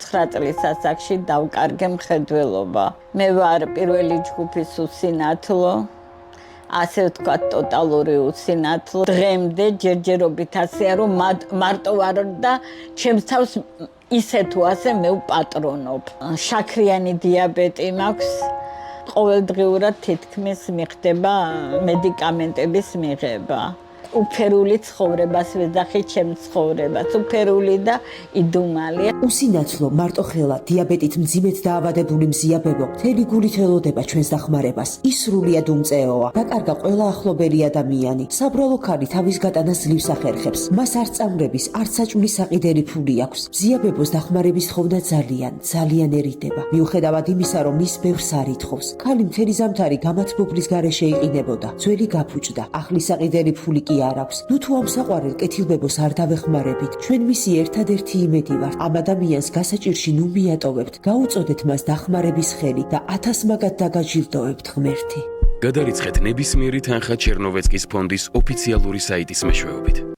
29 წლის ასაკში დავკარგე მხედველობა. მე ვარ პირველი ჯგუფის უსინათლო, ასე ვთქვათ, ტოტალური უსინათლო. დღემდე ჯერჯერობით ასეა, რომ მარტო ვარ და ჩემს თავს ისე თუ ასე მე ვპატრონობ. შაქრიანი დიაბეტი მაქვს. ყოველდღიურად თითქმის მიხდება მედიკამენტების მიღება. უფერული ცხოვრებას ვეძახი ჩემს ცხოვრებას, უფერული და იდუმალი. უსინათლო, მარტოხელა, დიაბეტით მძიმედ დაავადებული მზიაბებო, მთელი გულით ელოდება ჩვენს დახმარებას. ის სრულიად უმწეოა. დაკარგა ყველა ახლობელი ადამიანი. საბრალო ქალი თავის გატანას ძლივს ახერხებს. მას არც წამრების, არც საჭმლის საყიდელი ფული აქვს. მზიაბებოს დახმარების თხოვნა ძალიან ერიდება. მიუხედავად იმისა, რომ ის ბევრს არ ითხოვს. ქალი მთელი ზამთარი გამათბობლის გარეშე იყინებოდა. ძველი გაფუჭდა. ახლის საყიდელი ფული კი არ აქვს. ნუ თუ ამ საყვარელ კეთილბებოს არ დავეხმარებით, ჩვენ მისი ერთადერთი იმედი ვართ. ამ ადამიანს გასაჭირში ნუ მიატოვებთ, გაუწოდეთ მას დახმარების ხელი და 1000 მაგად დაგაჯილდოვებთ ღმერთი. გადარიცხეთ ნებისმიერი თანხა ჩერნოვეცკის ფონდის ოფიციალური საიტის მეშვეობით.